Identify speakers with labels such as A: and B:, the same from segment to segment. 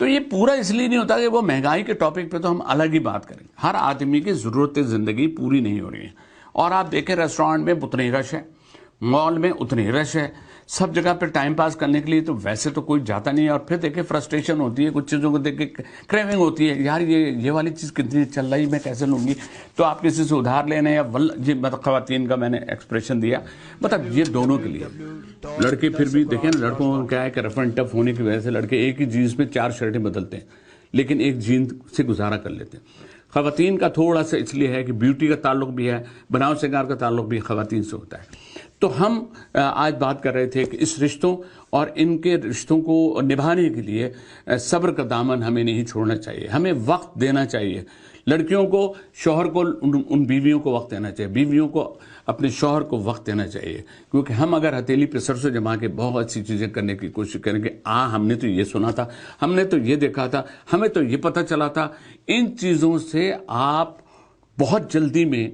A: تو یہ پورا اس لیے نہیں ہوتا کہ وہ مہنگائی کے ٹاپک پہ تو ہم الگ ہی بات کریں. ہر آدمی کی ضرورت زندگی پوری نہیں ہو رہی ہے. اور آپ دیکھیں ریسٹورینٹ میں اتنی رش ہے, مال میں اتنی رش ہے, سب جگہ پہ ٹائم پاس کرنے کے لیے تو ویسے تو کوئی جاتا نہیں ہے. اور پھر دیکھیں فرسٹریشن ہوتی ہے, کچھ چیزوں کو دیکھ کے کریونگ ہوتی ہے, یار یہ والی چیز کتنی چل رہی, میں کیسے لوں گی. تو آپ کسی سے ادھار لینا یا خواتین کا میں نے ایکسپریشن دیا, مطلب یہ دونوں کے لیے. لڑکے پھر بھی دیکھیں نا, لڑکوں کو کیا ہے کہ رف اینڈ ٹف ہونے کی وجہ سے لڑکے ایک ہی جینس میں 4 شرٹیں بدلتے ہیں, لیکن ایک جینس سے گزارا کر لیتے ہیں. خواتین کا تھوڑا سا اس لیے ہے کہ بیوٹی کا تعلق بھی ہے, بناؤ سنگار کا تعلق بھی خواتین سے ہوتا ہے. تو ہم آج بات کر رہے تھے کہ اس رشتوں اور ان کے رشتوں کو نبھانے کے لیے صبر کا دامن ہمیں نہیں چھوڑنا چاہیے, ہمیں وقت دینا چاہیے. لڑکیوں کو شوہر کو ان بیویوں کو وقت دینا چاہیے, بیویوں کو اپنے شوہر کو وقت دینا چاہیے. کیونکہ ہم اگر ہتھیلی پہ سرسوں جما کے بہت اچھی چیزیں کرنے کی کوشش کریں گے, ہم نے تو یہ سنا تھا, ہم نے تو یہ دیکھا تھا, ہمیں تو یہ پتہ چلا تھا, ان چیزوں سے آپ بہت جلدی میں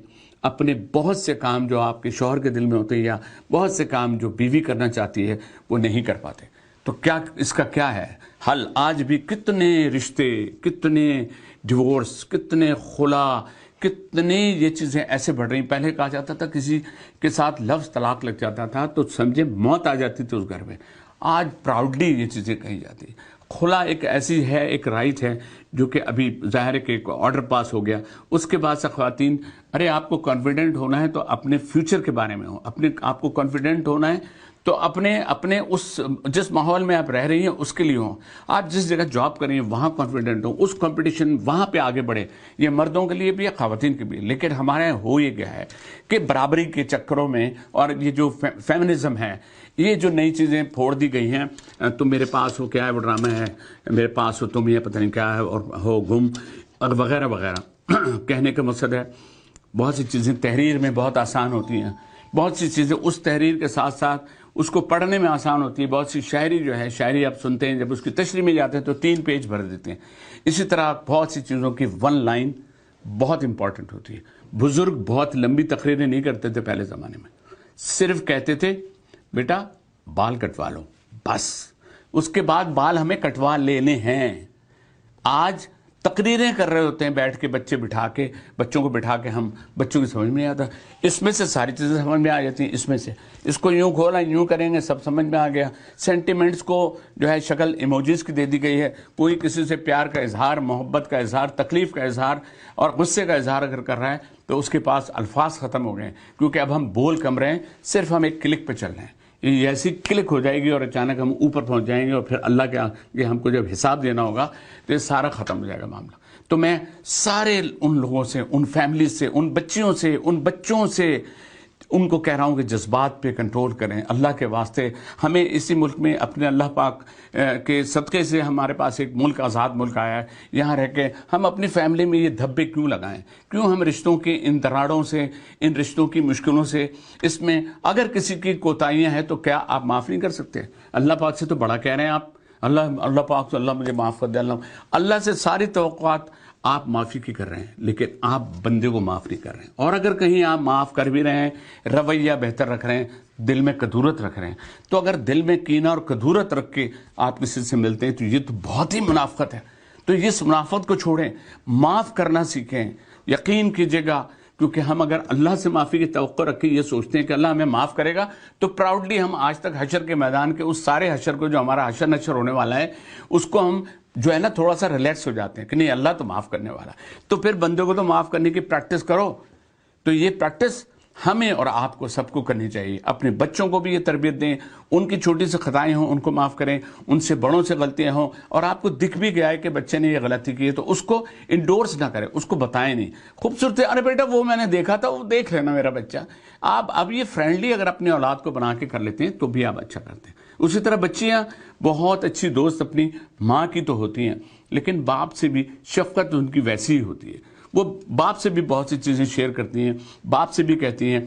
A: اپنے بہت سے کام جو آپ کے شوہر کے دل میں ہوتے ہیں یا بہت سے کام جو بیوی کرنا چاہتی ہے وہ نہیں کر پاتے. تو کیا اس کا کیا ہے حل؟ آج بھی کتنے رشتے, کتنے ڈیورس, کتنے خلا, کتنے یہ چیزیں ایسے بڑھ رہی ہیں. پہلے کہا جاتا تھا کسی کے ساتھ لفظ طلاق لگ جاتا تھا تو سمجھے موت آ جاتی تھی اس گھر میں. آج پراؤڈلی یہ چیزیں کہی جاتی ہیں. خلا ایک ایسی ہے, ایک رائٹ ہے جو کہ ابھی ظاہر ہے کہ ایک آرڈر پاس ہو گیا. اس کے بعد سے خواتین, ارے آپ کو کانفیڈنٹ ہونا ہے تو اپنے فیوچر کے بارے میں ہو, آپ کو کانفیڈنٹ ہونا ہے تو اپنے اس جس ماحول میں آپ رہ رہی ہیں اس کے لیے ہوں. آپ جس جگہ جاب کر رہی ہیں وہاں کانفیڈنٹ ہوں, اس کمپٹیشن وہاں پہ آگے بڑھے. یہ مردوں کے لیے بھی ہے, خواتین کے بھی. لیکن ہمارے ہو یہ گیا ہے کہ برابری کے چکروں میں اور یہ جو فیمنزم ہے, یہ جو نئی چیزیں پھوڑ دی گئی ہیں, تم میرے پاس ہو, کیا ہے وہ ڈرامہ ہے, میرے پاس ہو تم, یہ پتہ نہیں کیا ہے, اور ہو گم وغیرہ وغیرہ. کہنے کا مقصد ہے بہت سی چیزیں تحریر میں بہت آسان ہوتی ہیں, بہت سی چیزیں اس تحریر کے ساتھ ساتھ اس کو پڑھنے میں آسان ہوتی ہے. بہت سی شاعری جو ہے, شاعری آپ سنتے ہیں, جب اس کی تشریح میں جاتے ہیں تو 3 پیج بھر دیتے ہیں. اسی طرح بہت سی چیزوں کی 1 لائن بہت امپورٹنٹ ہوتی ہے. بزرگ بہت لمبی تقریریں نہیں کرتے تھے پہلے زمانے میں, صرف کہتے تھے بیٹا بال کٹوا لو بس, اس کے بعد بال ہمیں کٹوا لینے ہیں. آج تقریریں کر رہے ہوتے ہیں بیٹھ کے, بچوں کو بٹھا کے, ہم بچوں کی سمجھ میں نہیں آتا. اس میں سے ساری چیزیں سمجھ میں آ جاتی ہیں. اس میں سے اس کو یوں کھولا, یوں کریں گے, سب سمجھ میں آ گیا. سینٹیمنٹس کو جو ہے شکل ایموجیز کی دے دی گئی ہے. کوئی کسی سے پیار کا اظہار, محبت کا اظہار, تکلیف کا اظہار اور غصے کا اظہار اگر کر رہا ہے تو اس کے پاس الفاظ ختم ہو گئے ہیں. کیونکہ اب ہم بول کم رہے ہیں, صرف ہم ایک کلک پہ چل رہے ہیں. یہ ایسی کلک ہو جائے گی اور اچانک ہم اوپر پہنچ جائیں گے, اور پھر اللہ کے آگے ہم کو جب حساب دینا ہوگا تو یہ سارا ختم ہو جائے گا معاملہ. تو میں سارے ان لوگوں سے, ان فیملیز سے, ان بچیوں سے, ان بچوں سے ان کو کہہ رہا ہوں کہ جذبات پہ کنٹرول کریں اللہ کے واسطے. ہمیں اسی ملک میں اپنے اللہ پاک کے صدقے سے ہمارے پاس ایک ملک, آزاد ملک آیا ہے. یہاں رہ کے ہم اپنی فیملی میں یہ دھبے کیوں لگائیں؟ کیوں ہم رشتوں کے ان دراڑوں سے, ان رشتوں کی مشکلوں سے, اس میں اگر کسی کی کوتاہیاں ہیں تو کیا آپ معاف نہیں کر سکتے؟ اللہ پاک سے تو بڑا کہہ رہے ہیں آپ, اللہ پاک سے اللہ مجھے معاف کر دے. اللہ سے ساری توقعات آپ معافی کی کر رہے ہیں, لیکن آپ بندے کو معاف نہیں کر رہے ہیں. اور اگر کہیں آپ معاف کر بھی رہے ہیں, رویہ بہتر رکھ رہے ہیں, دل میں کدورت رکھ رہے ہیں, تو اگر دل میں کینہ اور کدورت رکھ کے آپ کسی سے ملتے ہیں تو یہ تو بہت ہی منافقت ہے. تو اس منافقت کو چھوڑیں, معاف کرنا سیکھیں. یقین کیجیے گا, کیونکہ ہم اگر اللہ سے معافی کی توقع رکھیں, یہ سوچتے ہیں کہ اللہ ہمیں معاف کرے گا, تو پراؤڈلی ہم آج تک حشر کے میدان کے اس سارے حشر کو, جو ہمارا حشر نشر ہونے والا ہے, اس کو ہم جو ہے نا تھوڑا سا ریلیکس ہو جاتے ہیں کہ نہیں اللہ تو معاف کرنے والا. تو پھر بندوں کو تو معاف کرنے کی پریکٹس کرو. تو یہ پریکٹس ہمیں اور آپ کو سب کو کرنی چاہیے. اپنے بچوں کو بھی یہ تربیت دیں, ان کی چھوٹی سی خطائیں ہوں ان کو معاف کریں, ان سے بڑوں سے غلطیاں ہوں, اور آپ کو دکھ بھی گیا ہے کہ بچے نے یہ غلطی کی ہے تو اس کو انڈورس نہ کریں, اس کو بتائیں نہیں. خوبصورت, ارے بیٹا وہ میں نے دیکھا تھا, وہ دیکھ لینا میرا بچہ. آپ اب یہ فرینڈلی اگر اپنے اولاد کو بنا کے کر لیتے ہیں تو بھی آپ اچھا کرتے ہیں. اسی طرح بچیاں بہت اچھی دوست اپنی ماں کی تو ہوتی ہیں, لیکن باپ سے بھی شفقت ان کی ویسی ہی ہوتی ہے. وہ باپ سے بھی بہت سی چیزیں شیئر کرتی ہیں, باپ سے بھی کہتی ہیں.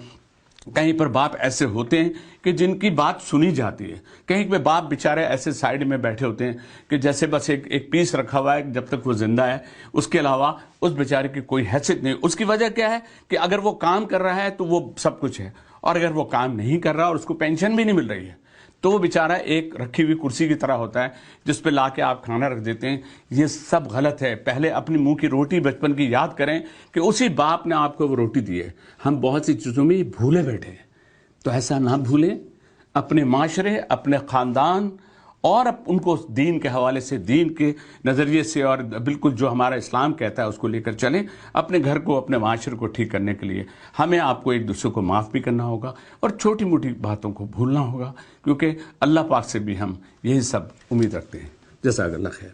A: کہیں پر باپ ایسے ہوتے ہیں کہ جن کی بات سنی جاتی ہے, کہیں پہ باپ بیچارے ایسے سائیڈ میں بیٹھے ہوتے ہیں کہ جیسے بس ایک پیس رکھا ہوا ہے جب تک وہ زندہ ہے, اس کے علاوہ اس بیچارے کی کوئی حیثیت نہیں. اس کی وجہ کیا ہے کہ اگر وہ کام کر رہا ہے تو وہ سب کچھ ہے, اور اگر وہ کام نہیں کر رہا اور اس کو پینشن بھی نہیں مل رہی ہے تو وہ بیچارہ ایک رکھی ہوئی کرسی کی طرح ہوتا ہے جس پہ لا کے آپ کھانا رکھ دیتے ہیں. یہ سب غلط ہے. پہلے اپنی منہ کی روٹی بچپن کی یاد کریں کہ اسی باپ نے آپ کو وہ روٹی دی ہے. ہم بہت سی چیزوں میں بھولے بیٹھے ہیں, تو ایسا نہ بھولیں. اپنے معاشرے, اپنے خاندان اور ان کو دین کے حوالے سے, دین کے نظریے سے اور بالکل جو ہمارا اسلام کہتا ہے اس کو لے کر چلیں. اپنے گھر کو, اپنے معاشرے کو ٹھیک کرنے کے لیے ہمیں آپ کو ایک دوسرے کو معاف بھی کرنا ہوگا اور چھوٹی موٹی باتوں کو بھولنا ہوگا, کیونکہ اللہ پاک سے بھی ہم یہی سب امید رکھتے ہیں. جزاک اللہ خیر.